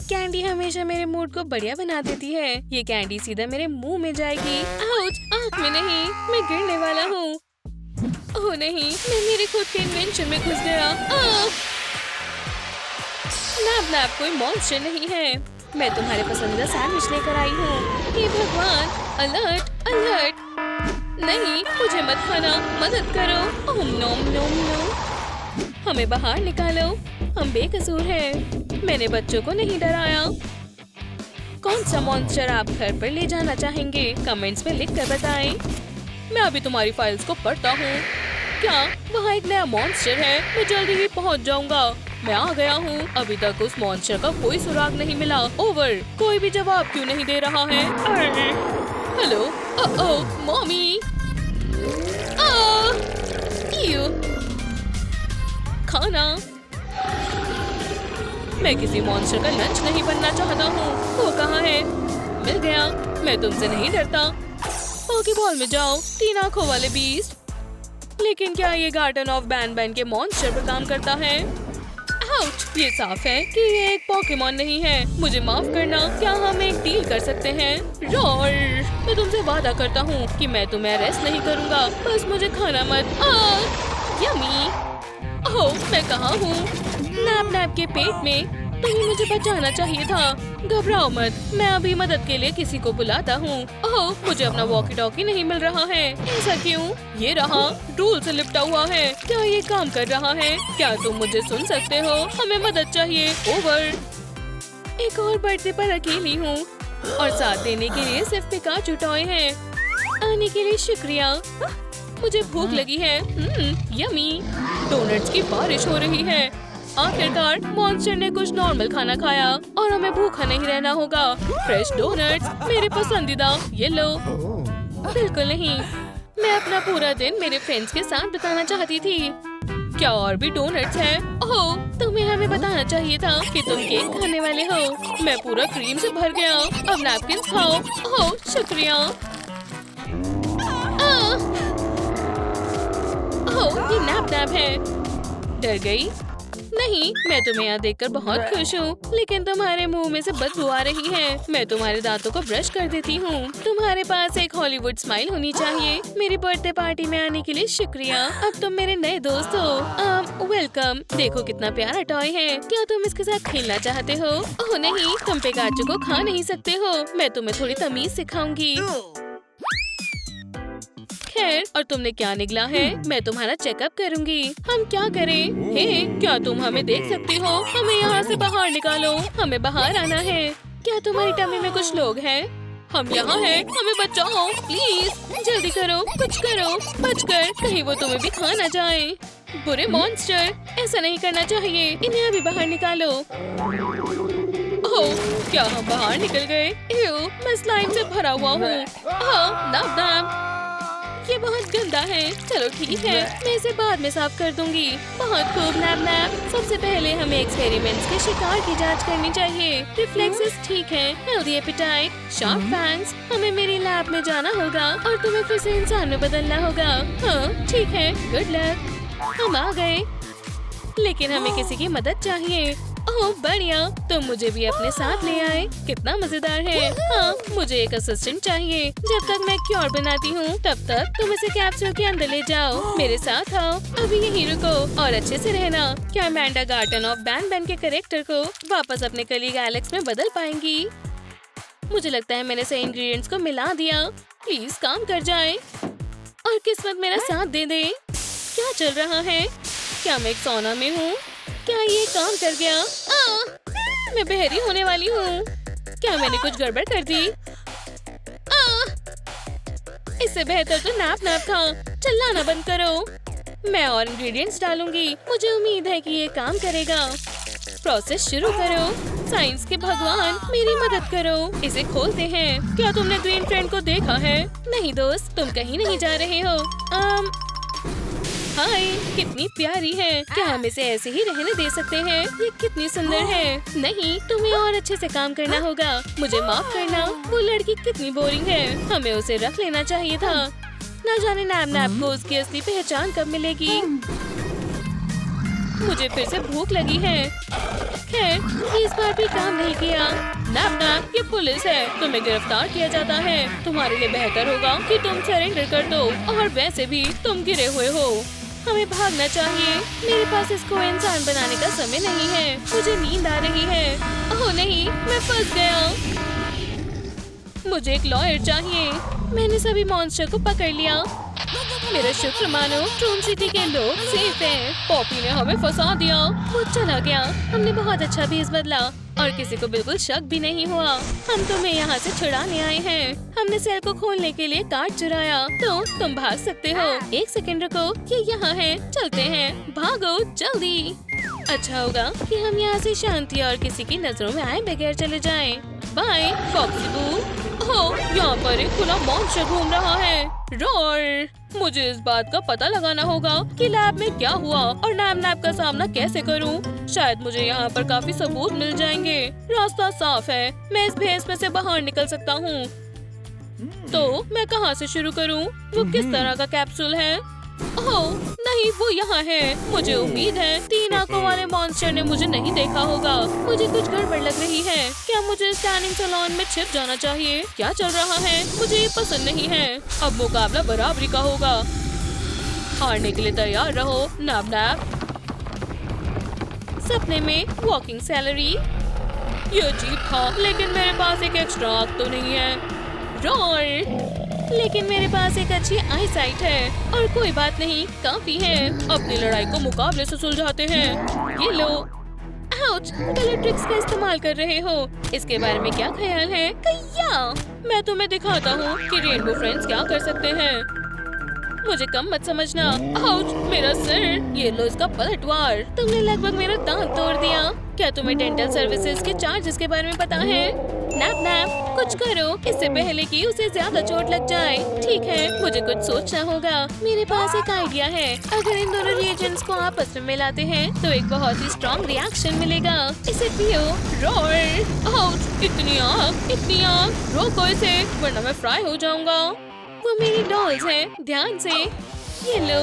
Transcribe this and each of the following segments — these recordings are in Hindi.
कैंडी हमेशा मेरे मूड को बढ़िया बना देती है। ये कैंडी सीधा मेरे मुंह में जाएगी। आउच! आँख में नहीं, मैं गिरने वाला हूँ। ओह नहीं, मैं मेरे खुद के इन्वेंशन में घुस गया। नैप नैप कोई मॉन्स्टर नहीं है। मैं तुम्हारे पसंदीदा सैंडविच लेकर आई हूँ। हे भगवान! अलर्ट! अलर्ट! नहीं, मुझे मत खाना, मदद करो। ओह नोम नोम नोम। हमें बाहर निकालो, हम बेकसूर हैं। मैंने बच्चों को नहीं डराया। कौन सा मॉन्स्टर आप घर पर ले जाना चाहेंगे? कमेंट्स में लिख कर बताएं। मैं अभी तुम्हारी फाइल्स को पढ़ता हूँ। क्या वहाँ एक नया मॉन्स्टर है? मैं जल्दी ही पहुँच जाऊँगा। मैं आ गया हूँ। अभी तक उस मॉन्स्टर का कोई सुराग नहीं मिला। ओवर। कोई भी जवाब क्यों नहीं दे रहा है? हेलो। ओह मॉमी। खाना। मैं किसी मॉन्स्टर का लंच नहीं बनना चाहता हूँ। वो कहाँ है? मिल गया। मैं तुमसे नहीं डरता। पॉकीबॉल में जाओ, 3 आंखों वाले बीस्ट। लेकिन क्या ये गार्डन ऑफ बैन बैन के मॉन्स्टर पर काम करता है? आउच! ये साफ है कि ये एक पॉकीमॉन नहीं है। मुझे माफ करना, क्या हम एक डील कर सकते हैं? रोर! मैं तुमसे वादा करता हूँ कि मैं तुम्हें अरेस्ट नहीं करूँगा। बस मुझे खाना मत। यम्मी! ओह, मैं कहाँ हूँ? नैप नैप के पेट में। तुम्हें मुझे बचाना चाहिए था। घबराओ मत, मैं अभी मदद के लिए किसी को बुलाता हूँ। ओह, मुझे अपना वॉकी टॉकी नहीं मिल रहा है। ऐसा क्यों? ये रहा, रूल से लिपटा हुआ है। क्या ये काम कर रहा है? क्या तुम मुझे सुन सकते हो? हमें मदद चाहिए। ओवर। एक और बर्थडे पर अकेली हूँ और साथ देने के लिए सिर्फ पिकाचू टॉय है। आने के लिए शुक्रिया। मुझे भूख लगी है। यमी। डोनट्स की बारिश हो रही है। आखिरकार मॉन्स्टर ने कुछ नॉर्मल खाना खाया और हमें भूखा नहीं रहना होगा। फ्रेश डोनट्स, मेरे पसंदीदा। ये लो। बिल्कुल नहीं, मैं अपना पूरा दिन मेरे फ्रेंड्स के साथ बिताना चाहती थी। क्या और भी डोनट्स हैं? ओह, तुम्हें हमें बताना चाहिए था कि तुम केक खाने वाले हो। मैं पूरा क्रीम से भर गया। अब नैपकिन खाओ। ओह, शुक्रिया। ओह, ये नैप नैप है। डर गई? नहीं, मैं तुम्हें यहाँ देखकर बहुत खुश हूँ, लेकिन तुम्हारे मुंह में से बदबू आ रही है। मैं तुम्हारे दांतों को ब्रश कर देती हूँ। तुम्हारे पास एक हॉलीवुड स्माइल होनी चाहिए। मेरी बर्थडे पार्टी में आने के लिए शुक्रिया। अब तुम मेरे नए दोस्त हो। वेलकम। देखो कितना प्यारा टॉय है। क्या तुम इसके साथ खेलना चाहते हो? ओह नहीं, तुम पिकाचू को खा नहीं सकते हो। मैं तुम्हें थोड़ी तमीज सिखाऊंगी। खैर, और तुमने क्या निगला है? मैं तुम्हारा चेकअप करूंगी। हम क्या करें? हे, क्या तुम हमें देख सकती हो? हमें यहाँ से बाहर निकालो। हमें बाहर आना है। क्या तुम्हारी टमी में कुछ लोग हैं? हम यहाँ हैं। हमें बचाओ प्लीज। जल्दी करो, कुछ करो। बचकर, कहीं वो तुम्हें भी खा ना जाए। बुरे मॉन्स्टर, ऐसा नहीं करना चाहिए। इन्हें अभी बाहर निकालो। ओह, क्या हम बाहर निकल गए? मैं स्लाइम से भरा हुआ हूँ। नाम नाम। ये बहुत गंदा है। चलो ठीक है, मैं इसे बाद में साफ कर दूंगी। बहुत खूब नैप नैप। सबसे पहले हमें एक्सपेरिमेंट्स के शिकार की जांच करनी चाहिए। रिफ्लेक्सेस ठीक है, हेल्दी एपेटाइट, शार्प फैंग्स। हमें मेरी लैब में जाना होगा और तुम्हें फिर से इंसान में बदलना होगा। हाँ ठीक है, गुड लक। हम आ गए, लेकिन हमें किसी की मदद चाहिए। ओह बढ़िया, तुम मुझे भी अपने साथ ले आए। कितना मजेदार है। हाँ, मुझे एक असिस्टेंट चाहिए। जब तक मैं क्योर बनाती हूँ, तब तक तुम इसे कैप्सूल के अंदर ले जाओ। मेरे साथ आओ। अभी यहीं रुको और अच्छे से रहना। क्या Amanda garden of ban ban के कैरेक्टर को वापस अपने कलीग एलेक्स में बदल पाएंगी? मुझे लगता है मैंने सही इंग्रेडिएंट्स को मिला दिया। प्लीज काम कर जाए और किस्मत मेरा साथ दे दे। क्या चल रहा है? क्या मैं एक सौना में हूँ? क्या ये काम कर गया? मैं बहरी होने वाली हूँ। क्या मैंने कुछ गड़बड़ कर दी? इससे बेहतर तो नैप नैप था। चिल्लाना बंद करो। मैं और इंग्रेडिएंट्स डालूंगी। मुझे उम्मीद है कि ये काम करेगा। प्रोसेस शुरू करो। साइंस के भगवान, मेरी मदद करो। इसे खोलते हैं। क्या तुमने ग्रीन फ्रेंड को देखा है? नहीं दोस्त, तुम कहीं नहीं जा रहे हो। हाय, कितनी प्यारी है। क्या हम इसे ऐसे ही रहने दे सकते हैं? ये कितनी सुंदर है। नहीं, तुम्हें और अच्छे से काम करना होगा। मुझे माफ करना, वो लड़की कितनी बोरिंग है। हमें उसे रख लेना चाहिए था। न जाने नैप नैप को उसकी असली पहचान कब मिलेगी। मुझे फिर से भूख लगी है। खैर इस बार भी काम नहीं किया। नैप नैप, ये पुलिस है, तुम्हें गिरफ्तार किया जाता है। तुम्हारे लिए बेहतर होगा कि तुम सरेंडर कर दो, और वैसे भी तुम गिरे हुए हो। हमें भागना चाहिए। मेरे पास इसको इंसान बनाने का समय नहीं है। मुझे नींद आ रही है। ओह नहीं, मैं फंस गया। मुझे एक लॉयर चाहिए। मैंने सभी मॉन्स्टर को पकड़ लिया। मेरा शुक्र मानो, ट्रूम सिटी के लोग सेफ हैं। पॉपी ने हमें फंसा दिया। वो चला गया। हमने बहुत अच्छा भेस बदला और किसी को बिल्कुल शक भी नहीं हुआ। हम तुम्हें यहाँ से छुड़ाने आए हैं। हमने सेल को खोलने के लिए कार्ड चुराया, तो तुम भाग सकते हो। एक सेकंड रुको, ये यहाँ है। चलते हैं, भागो जल्दी। अच्छा होगा कि हम यहाँ से शांति और किसी की नजरों में आए बगैर चले जाएं। बाय फॉक्सी बू। ओह, यहाँ पर एक खुला मॉन्स्टर घूम रहा है। रोर, मुझे इस बात का पता लगाना होगा कि लैब में क्या हुआ और नैप नैप का सामना कैसे करूं। शायद मुझे यहाँ पर काफी सबूत मिल जाएंगे। रास्ता साफ है, मैं इस भेस में से बाहर निकल सकता हूँ। तो मैं कहाँ से शुरू करूँ? वो किस तरह का कैप्सूल है? ओह नहीं, वो यहाँ है। मुझे उम्मीद है 3 आंखों वाले मॉन्स्टर ने मुझे नहीं देखा होगा। मुझे कुछ गड़बड़ लग रही है। क्या मुझे स्टैंडिंग सैलून में छिप जाना चाहिए? क्या चल रहा है? मुझे ये पसंद नहीं है। अब मुकाबला बराबरी का होगा। हारने के लिए तैयार रहो नैप नैप। सपने में वॉकिंग सैलरी। ये अजीब था, लेकिन मेरे पास एक एक्स्ट्रा आंख तो नहीं है। रोर, लेकिन मेरे पास एक अच्छी आई साइट है। और कोई बात नहीं, काफी है। अपनी लड़ाई को मुकाबले से सुलझाते हैं। ये लो। आउच, गलत ट्रिक्स का इस्तेमाल कर रहे हो। इसके बारे में क्या ख्याल है? कయ్యా, मैं तुम्हें दिखाता हूँ कि रेनबो फ्रेंड्स क्या कर सकते हैं। मुझे कम मत समझना। आउच, मेरा सिर। ये लो इसका पलटवार। तुमने लगभग मेरा दांत तोड़ दिया। क्या तुम्हें डेंटल सर्विसेज के चार्जेस के बारे में पता है? नैप नैप, कुछ करो इससे पहले कि उसे ज्यादा चोट लग जाए। ठीक है, मुझे कुछ सोचना होगा। मेरे पास एक आइडिया है। अगर इन दोनों रिएजेंट्स को आपस में मिलाते हैं तो एक बहुत ही स्ट्रॉन्ग रिएक्शन मिलेगा। इसे पियो। रोर, आउच, इतनी आग, रोको इसे वरना मैं फ्राई हो जाऊंगा। वो मेरी डॉल्स हैं, ध्यान से। ये लो।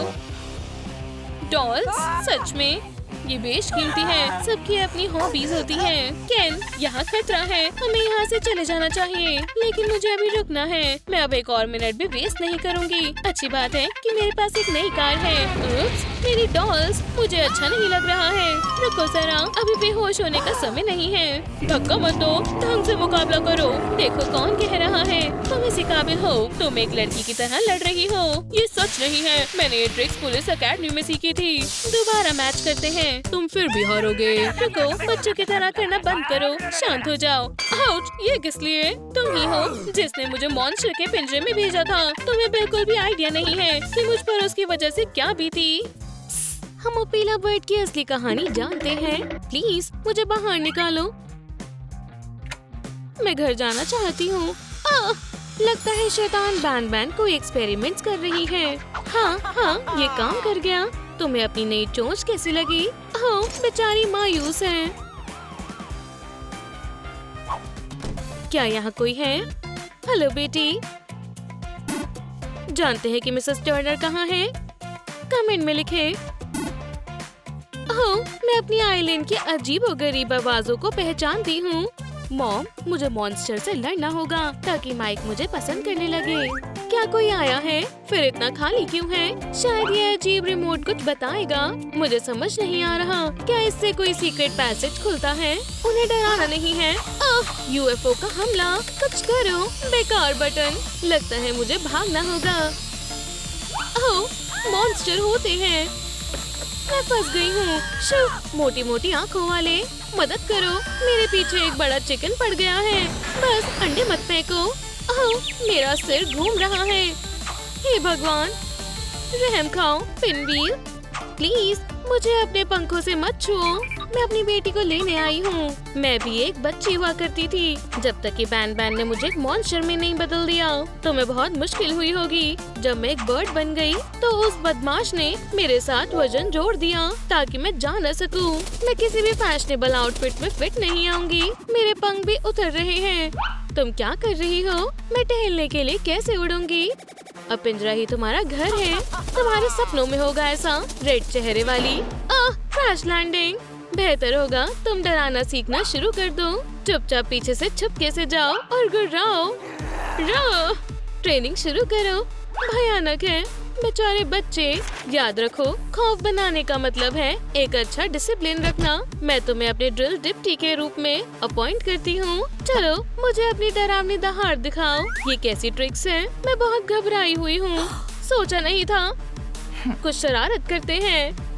डॉल्स? सच में? ये बेशकीमती है। सबकी अपनी हॉबीज होती हैं। केन, यहाँ खतरा है। हमें यहाँ से चले जाना चाहिए। लेकिन मुझे अभी रुकना है। मैं अब एक और मिनट भी वेस्ट नहीं करूँगी। अच्छी बात है कि मेरे पास एक नई कार है। उप्स, मेरी डॉल्स। मुझे अच्छा नहीं लग रहा है। रुको जरा, अभी बेहोश होने का समय नहीं है। धक्का मत दो, ढंग से मुकाबला करो। देखो कौन कह रहा है तुम इसी काबिल हो। तुम एक लड़की की तरह लड़ रही हो। ये सच नहीं है। मैंने ये ट्रिक्स पुलिस अकेडमी में सीखी थी। दोबारा मैच करते हैं। तुम फिर भी हारोगे। रुको, बच्चों की तरह करना बंद करो। शांत हो जाओ। आउच, ये किस लिए? तुम ही हो जिसने मुझे मॉन्स्टर के पिंजरे में भेजा था। तुम्हें बिल्कुल भी आइडिया नहीं है कि मुझ पर उसकी वजह से क्या बीती। हम ओपीला बर्ड की असली कहानी जानते हैं। प्लीज मुझे बाहर निकालो। मैं घर जाना चाहती हूँ। लगता है शैतान बैन कोई एक्सपेरिमेंट्स कर रही है। हाँ, ये काम कर गया। तुम्हें अपनी नई चोंच कैसी लगी? ओह, बेचारी मायूस है। क्या यहाँ कोई है? हेलो बेटी। जानते हैं कि मिसेस टर्नर कहाँ है? कमेंट में लिखे। ओह, मैं अपनी आइलैंड की अजीबोगरीब आवाजों को पहचानती हूँ। मॉम, मुझे मॉन्स्टर से लड़ना होगा ताकि माइक मुझे पसंद करने लगे। क्या कोई आया है? फिर इतना खाली क्यों है? शायद ये अजीब रिमोट कुछ बताएगा। मुझे समझ नहीं आ रहा। क्या इससे कोई सीक्रेट पैसेज खुलता है? उन्हें डराना नहीं है। यूएफओ का हमला। कुछ करो। बेकार बटन। लगता है मुझे भागना होगा। ओह, मॉन्स्टर होते हैं। मैं फंस गई हूँ। मोटी मोटी आँखों वाले, मदद करो। मेरे पीछे एक बड़ा चिकन पड़ गया है। बस अंडे मत फेंको। ओह, मेरा सिर घूम रहा है। हे भगवान, रहम खाओ पिनवील। प्लीज मुझे अपने पंखों से मत छुओ। मैं अपनी बेटी को लेने आई हूँ। मैं भी एक बच्ची हुआ करती थी जब तक कि बैन ने मुझे एक मॉन्स्टर में नहीं बदल दिया। तो मैं बहुत मुश्किल हुई होगी। जब मैं एक बर्ड बन गई तो उस बदमाश ने मेरे साथ वजन जोड़ दिया ताकि मैं जा न सकूं। मैं किसी भी फैशनेबल आउटफिट में फिट नहीं आऊंगी। मेरे पंख भी उतर रहे हैं। तुम क्या कर रही हो? मैं टहलने के लिए कैसे उड़ूंगी? अब पिंजरा ही तुम्हारा घर है। तुम्हारे सपनों में होगा ऐसा रेड चेहरे वाली। Crash landing. बेहतर होगा तुम डराना सीखना शुरू कर दो। चुपचाप पीछे से छुपके से जाओ और गुर्राओ। रो ट्रेनिंग शुरू करो। भयानक है बेचारे बच्चे। याद रखो, खौफ बनाने का मतलब है एक अच्छा डिसिप्लिन रखना। मैं तुम्हें अपने ड्रिल डिप्टी के रूप में अपॉइंट करती हूँ। चलो मुझे अपनी डरावनी दहाड़ दिखाओ। ये कैसी ट्रिक्स है? मैं बहुत घबराई हुई हूँ। सोचा नहीं था। कुछ शरारत करते हैं।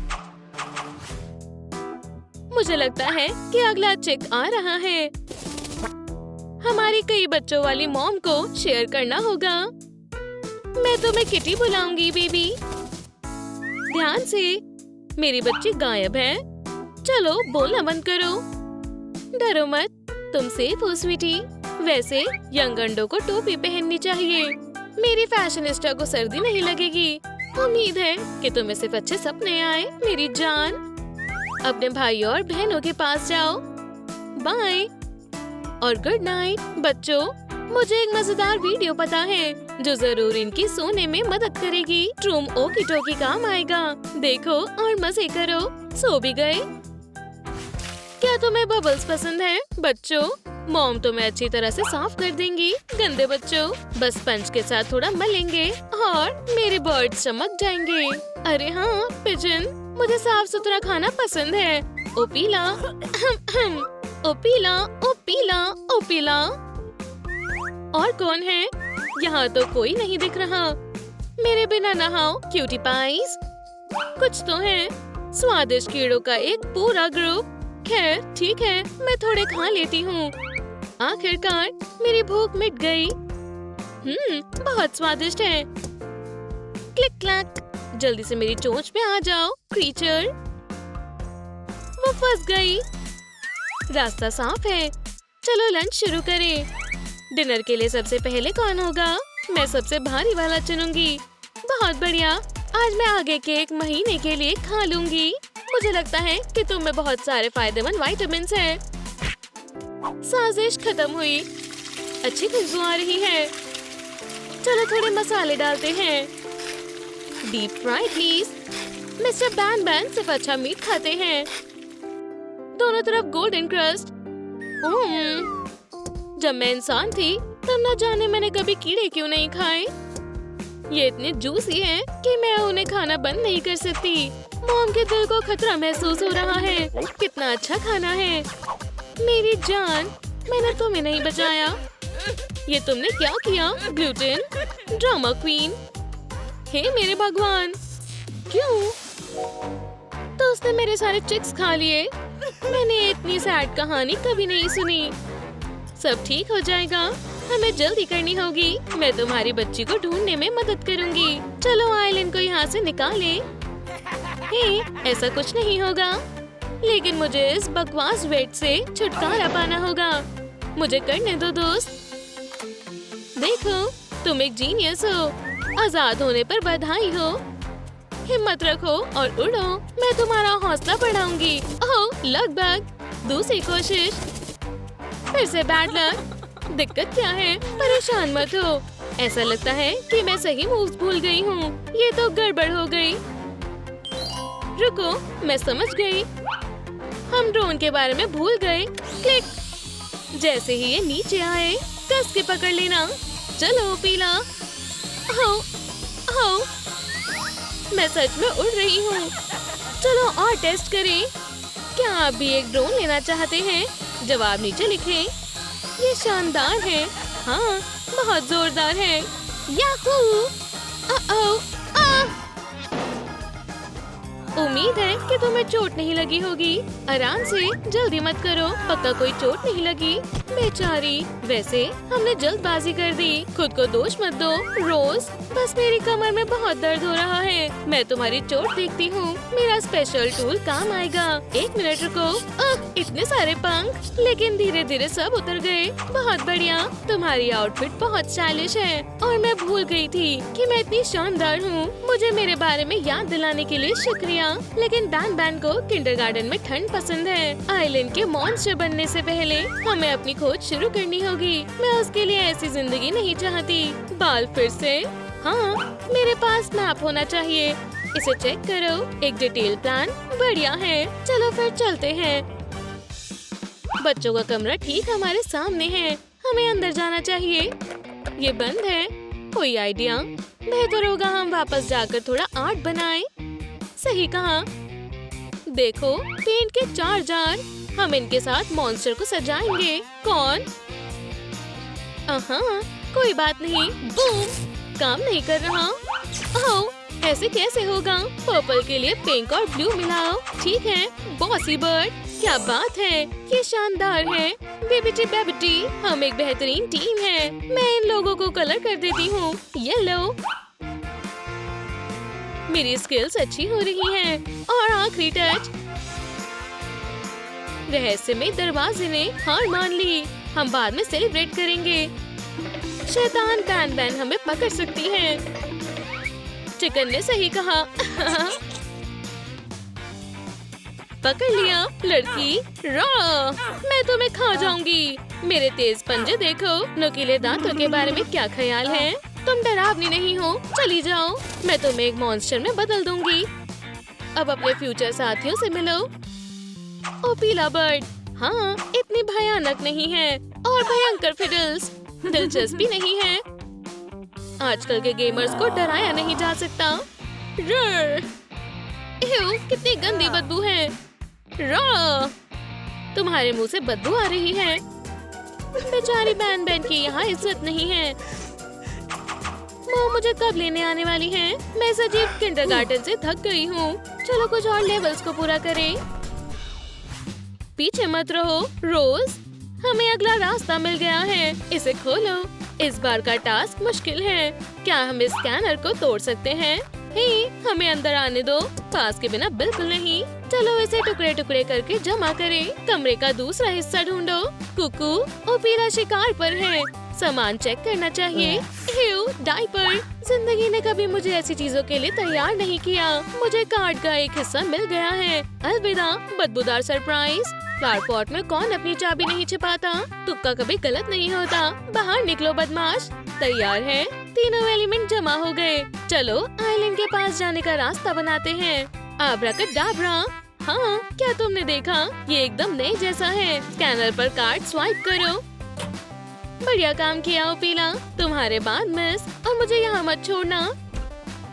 मुझे लगता है कि अगला चेक आ रहा है। हमारी कई बच्चों वाली मॉम को शेयर करना होगा। मैं तुम्हें किटी बुलाऊंगी बेबी। ध्यान से, मेरी बच्ची गायब है। चलो बोलना बंद करो। डरो मत, तुम सेफ हो स्वीटी। वैसे यंग अंडों को टोपी पहननी चाहिए। मेरी फैशनिस्टा को सर्दी नहीं लगेगी। उम्मीद है कि तुम्हें सिर्फ अच्छे सपने आए मेरी जान। अपने भाई और बहनों के पास जाओ। बाय और गुड नाइट बच्चों। मुझे एक मजेदार वीडियो पता है जो जरूर इनकी सोने में मदद करेगी। ट्रूम ओकी टोकी काम आएगा। देखो और मजे करो। सो भी गए? क्या तुम्हें बबल्स पसंद है बच्चों? मॉम तुम्हें अच्छी तरह से साफ कर देंगी। गंदे बच्चों, बस पंच के साथ थोड़ा मलेंगे और मेरे बर्ड्स चमक जाएंगे। अरे हाँ पिजन, मुझे साफ सुथरा खाना पसंद है। ओपीला ओपीला ओपीला ओपीला। और कौन है? यहाँ तो कोई नहीं दिख रहा। मेरे बिना नहाओ क्यूटी पाइस। कुछ तो है। स्वादिष्ट कीड़ों का एक पूरा ग्रुप। खैर ठीक है, मैं थोड़े खा लेती हूँ। आखिरकार मेरी भूख मिट गई। बहुत स्वादिष्ट है। क्लिक क्लैक, जल्दी से मेरी चोंच पे आ जाओ क्रीचर। वो फंस गई। रास्ता साफ है। चलो लंच शुरू करें। डिनर के लिए सबसे पहले कौन होगा? मैं सबसे भारी वाला चुनूंगी। बहुत बढ़िया, आज मैं आगे के एक महीने के लिए खा लूंगी। मुझे लगता है कि तुम में बहुत सारे फायदेमंद विटामिन्स हैं। साजिश खत्म हुई। अच्छी खुशबू आ रही है। चलो थोड़े मसाले डालते हैं। Deep fry please. Mister ban ban सिर्फ अच्छा मीट खाते हैं। दोनों तरफ गोल्डन क्रस्ट। जब मैं इंसान थी तब न जाने मैंने कभी कीड़े क्यों नहीं खाए। ये इतने जूसी हैं कि मैं उन्हें खाना बंद नहीं कर सकती। मॉम के दिल को खतरा महसूस हो रहा है। कितना अच्छा खाना है मेरी जान। मैंने तुम्हें नहीं बचाया। ये तुमने क्या किया ग्लूटेन ड्रामा क्वीन? हे मेरे भगवान, क्यों? तो उसने मेरे सारे चिक्स खा लिए। मैंने इतनी सैड कहानी कभी नहीं सुनी। सब ठीक हो जाएगा। हमें जल्दी करनी होगी। मैं तुम्हारी बच्ची को ढूंढने में मदद करूंगी। चलो आइलैंड को यहाँ से निकालें। हे, ऐसा कुछ नहीं होगा। लेकिन मुझे इस बकवास वेट से छुटकारा पाना होगा। मुझे करने दो दोस्त। देखो, तुम एक जीनियस हो। आजाद होने पर बधाई हो। हिम्मत रखो और उड़ो। मैं तुम्हारा हौसला बढ़ाऊंगी। ओह, लगभग। दूसरी कोशिश। फिर से बैड लक। दिक्कत क्या है? परेशान मत हो। ऐसा लगता है कि मैं सही मूव्स भूल गई हूँ। ये तो गड़बड़ हो गई। रुको, मैं समझ गई। हम ड्रोन के बारे में भूल गए। क्लिक। जैसे ही ये नीचे आए, कस के पकड़ लेना। चलो पीला। हो, हो। मैं सच में उड़ रही हूँ। चलो और टेस्ट करें। क्या आप भी एक ड्रोन लेना चाहते हैं? जवाब नीचे लिखें। ये शानदार है। हाँ, बहुत जोरदार है। याहू! उम्मीद है कि तुम्हें चोट नहीं लगी होगी। आराम से, जल्दी मत करो। पक्का कोई चोट नहीं लगी। बेचारी। वैसे हमने जल्दबाजी कर दी। खुद को दोष मत दो रोज। बस मेरी कमर में बहुत दर्द हो रहा है। मैं तुम्हारी चोट देखती हूँ। मेरा स्पेशल टूल काम आएगा। एक मिनट रुको। इतने सारे पंख। लेकिन धीरे धीरे सब उतर गए। बहुत बढ़िया। तुम्हारी आउटफिट बहुत स्टाइलिश है। और मैं भूल गई थी कि मैं इतनी शानदार हूँ। मुझे मेरे बारे में याद दिलाने के लिए शुक्रिया। लेकिन बैन बैन को किंडरगार्टन में ठंड पसंद है। आइलैंड के मॉन्स्टर बनने से पहले हमें अपनी खोज शुरू करनी होगी। मैं उसके लिए ऐसी जिंदगी नहीं चाहती। बाल फिर से हाँ, मेरे पास मैप होना चाहिए। इसे चेक करो, एक डिटेल प्लान बढ़िया है। चलो फिर चलते हैं। बच्चों का कमरा ठीक हमारे सामने है। हमें अंदर जाना चाहिए। ये बंद है। कोई आइडिया? बेहतर होगा हम वापस जाकर थोड़ा आर्ट बनाएं। सही कहा। देखो, पेंट के 4 जार। हम इनके साथ मॉन्स्टर को सजाएंगे। कौन? कोई बात नहीं। बूम! काम नहीं कर रहा। ओह, ऐसे कैसे होगा? पर्पल के लिए पिंक और ब्लू मिलाओ। ठीक है, बॉसी बर्ड। क्या बात है, ये शानदार है। बेबिटी बेबिटी, हम एक बेहतरीन टीम है। मैं इन लोगों को कलर कर देती हूँ। येलो। मेरी स्किल्स अच्छी हो रही हैं। और आखिरी टच। रहस्यमय दरवाजे ने हार मान ली। हम बाद में सेलिब्रेट करेंगे। शैतान बैन बैन हमें पकड़ सकती है। चिकन ने सही कहा। पकड़ लिया लड़की। रॉ, मैं तुम्हें खा जाऊंगी। मेरे तेज पंजे देखो। नुकीले दांतों के बारे में क्या ख्याल है? तुम डरावनी नहीं हो। चली जाओ, मैं तुम्हें एक मॉन्स्टर में बदल दूंगी। अब अपने फ्यूचर साथियों से मिलो। ओ पीला बर्ड। हाँ, इतनी भयानक नहीं है। और भयंकर फिडल्स। दिलचस्पी नहीं है। आजकल के गेमर्स को डराया नहीं जा सकता। कितनी गंदी बदबू है। तुम्हारे मुंह से बदबू आ रही है। बेचारी बैन बैन की यहाँ इज्जत नहीं है। वो मुझे कब लेने आने वाली है? मैं इस अजीब किंडरगार्टन से थक गई हूँ। चलो कुछ और लेवल्स को पूरा करें। पीछे मत रहो रोज। हमें अगला रास्ता मिल गया है। इसे खोलो। इस बार का टास्क मुश्किल है। क्या हम इस स्कैनर को तोड़ सकते हैं? हे, हमें अंदर आने दो। पास के बिना बिल्कुल नहीं। चलो इसे टुकड़े टुकड़े करके जमा करें। कमरे का दूसरा हिस्सा ढूंढो। कुकू ओपीरा शिकार पर है। सामान चेक करना चाहिए। डायपर। जिंदगी ने कभी मुझे ऐसी चीजों के लिए तैयार नहीं किया। मुझे कार्ड का एक हिस्सा मिल गया है। अलविदा बदबूदार सरप्राइज। फ्लावर पॉट में कौन अपनी चाबी नहीं छिपाता? तुक्का कभी गलत नहीं होता। बाहर निकलो बदमाश। तैयार है। तीनों एलिमेंट जमा हो गए। चलो आइलैंड के पास जाने का रास्ता बनाते हैं। आब्राकडाब्रा। हाँ, क्या तुमने देखा? ये एकदम नए जैसा है। स्कैनर पर कार्ड स्वाइप करो। बढ़िया काम किया ओपीला। तुम्हारे बाद मिस। और मुझे यहाँ मत छोड़ना।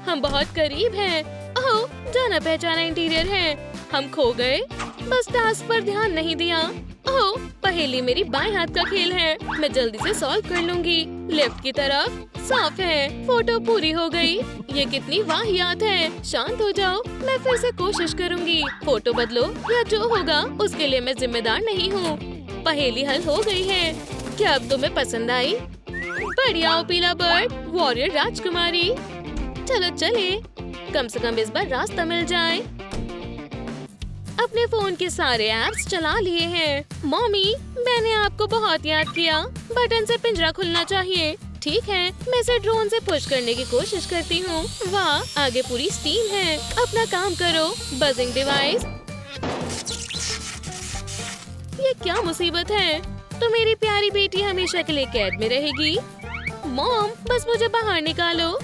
हम बहुत करीब हैं। ओह, जाना पहचाना इंटीरियर है। हम खो गए। बस टास्क पर ध्यान नहीं दिया। ओह, पहेली मेरी बाएं हाथ का खेल है। मैं जल्दी से सॉल्व कर लूंगी। लेफ्ट की तरफ साफ है। फोटो पूरी हो गई। ये कितनी वाहियात है। शांत हो जाओ, मैं फिर से कोशिश करूंगी। फोटो बदलो या जो होगा उसके लिए मैं जिम्मेदार नहीं हूँ। पहेली हल हो गई है। क्या अब तुम्हें पसंद आई? बढ़िया ओपीला बर्ड, वॉरियर राजकुमारी। चलो चले, कम से कम इस बार रास्ता मिल जाए। अपने फोन के सारे ऐप्स चला लिए हैं। मॉमी, मैंने आपको बहुत याद किया। बटन से पिंजरा खुलना चाहिए। ठीक है, मैं इसे ड्रोन से पुश करने की कोशिश करती हूँ। वाह, आगे पूरी स्टीम है। अपना काम करो बजिंग डिवाइस। ये क्या मुसीबत है? तो मेरी प्यारी बेटी हमेशा के लिए कैद में रहेगी। मॉम, बस मुझे बाहर निकालो।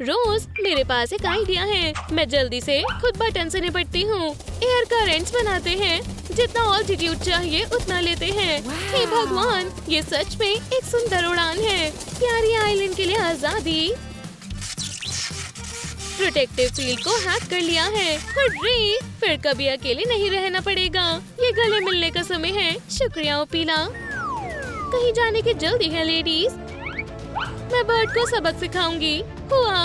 रोज, मेरे पास एक आइडिया है। मैं जल्दी से खुद बटन से निपटती हूँ। एयर करंट्स बनाते हैं। जितना ऑल्टीट्यूड चाहिए उतना लेते हैं। हे भगवान, ये सच में एक सुंदर उड़ान है। प्यारी आइलैंड के लिए आजादी। प्रोटेक्टिव फील्ड को हैक कर लिया है। हुर्रे! फिर कभी अकेले नहीं रहना पड़ेगा। ये गले मिलने का समय है। शुक्रिया ओपीला। कहीं जाने की जल्दी है लेडीज। मैं बर्ड को सबक सिखाऊंगी। हुआ,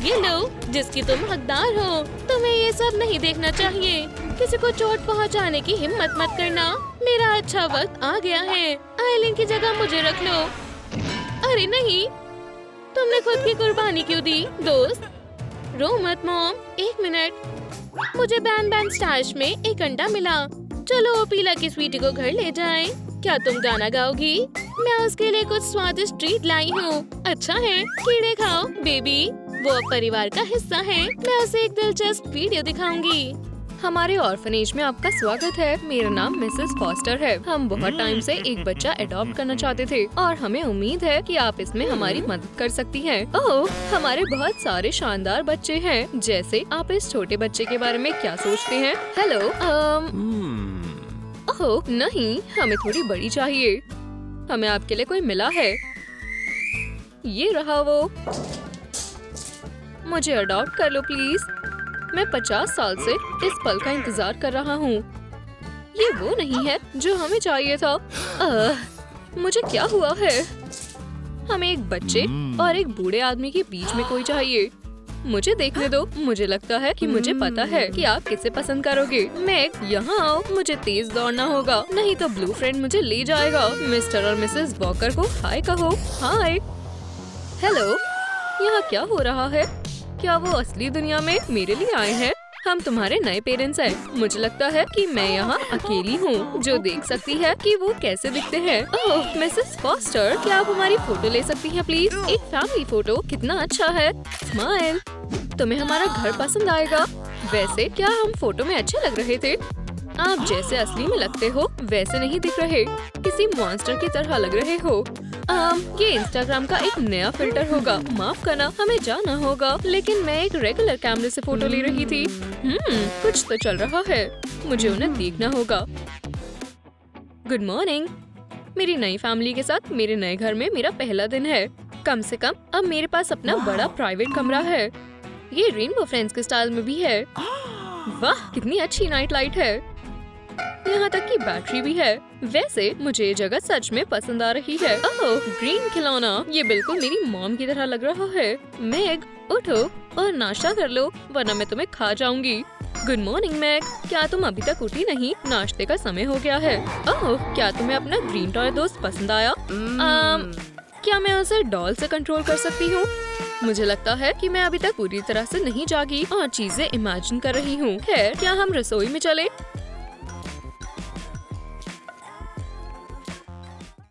ये लो, जिसकी तुम हकदार हो। तुम्हें ये सब नहीं देखना चाहिए। किसी को चोट पहुंचाने की हिम्मत मत करना। मेरा अच्छा वक्त आ गया है। आइलैंड की जगह मुझे रख लो। अरे नहीं, तुमने खुद की कुर्बानी क्यों दी दोस्त? रो मत मॉम, 1 मिनट। मुझे बैन बैन स्टैश में एक अंडा मिला। चलो ओपीला की स्वीटी को घर ले जाएं। क्या तुम गाना गाओगी? मैं उसके लिए कुछ स्वादिष्ट ट्रीट लाई हूँ। अच्छा है, कीड़े खाओ बेबी। वो अब परिवार का हिस्सा है। मैं उसे एक दिलचस्प वीडियो दिखाऊंगी। हमारे ऑर्फनेज में आपका स्वागत है। मेरा नाम मिसेस फॉस्टर है। हम बहुत टाइम से एक बच्चा अडॉप्ट करना चाहते थे और हमें उम्मीद है कि आप इसमें हमारी मदद कर सकती हैं। ओह, हमारे बहुत सारे शानदार बच्चे हैं। जैसे आप इस छोटे बच्चे के बारे में क्या सोचते हैं? हेलो, ओह नहीं, हमें थोड़ी बड़ी चाहिए। हमें आपके लिए कोई मिला है। ये रहा वो। मुझे अडॉप्ट कर लो प्लीज। मैं 50 साल से इस पल का इंतजार कर रहा हूँ। ये वो नहीं है जो हमें चाहिए था। मुझे क्या हुआ है? हमें एक बच्चे और एक बूढ़े आदमी के बीच में कोई चाहिए। मुझे देखने दो। मुझे लगता है कि मुझे पता है कि आप किसे पसंद करोगे। मैग, यहाँ आओ। मुझे तेज दौड़ना होगा, नहीं तो ब्लू फ्रेंड मुझे ले जाएगा। मिस्टर और मिसेस वॉकर को हाय कहो। हाय। हेलो, यहाँ क्या हो रहा है? क्या वो असली दुनिया में मेरे लिए आए हैं? हम तुम्हारे नए पेरेंट्स हैं। मुझे लगता है कि मैं यहाँ अकेली हूँ जो देख सकती है कि वो कैसे दिखते हैं। ओह, मिसेस फॉस्टर, क्या आप हमारी फोटो ले सकती हैं प्लीज? एक फैमिली फोटो कितना अच्छा है। स्माइल। तुम्हें हमारा घर पसंद आएगा। वैसे क्या हम फोटो में अच्छे लग रहे थे? आप जैसे असली में लगते हो वैसे नहीं दिख रहे। किसी मॉन्स्टर की तरह लग रहे हो। ये इंस्टाग्राम का एक नया फिल्टर होगा। माफ करना, हमें जाना होगा। लेकिन मैं एक रेगुलर कैमरे से फोटो ले रही थी। कुछ तो चल रहा है। मुझे उन्हें देखना होगा। Good morning. मेरी नई फैमिली के साथ मेरे नए घर में मेरा पहला दिन है। कम से कम अब मेरे पास अपना बड़ा प्राइवेट कमरा है। ये रेनबो फ्रेंड्स के स्टाइल में भी है। वाह, कितनी अच्छी नाइट लाइट है। यहाँ तक कि बैटरी भी है। वैसे मुझे ये जगह सच में पसंद आ रही है। ओह, ग्रीन खिलौना। ये बिल्कुल मेरी मॉम की तरह लग रहा है। मैग, उठो और नाश्ता कर लो, वरना मैं तुम्हें खा जाऊंगी। Good morning Meg. क्या तुम अभी तक उठी नहीं? नाश्ते का समय हो गया है। ओह, क्या तुम्हें अपना ग्रीन टॉय दोस्त पसंद आया? क्या मैं उसे डॉल से कंट्रोल कर सकती हूँ? मुझे लगता है कि मैं अभी तक पूरी तरह से नहीं जागी और चीजें इमेजिन कर रही हूँ। खैर, क्या हम रसोई में चले?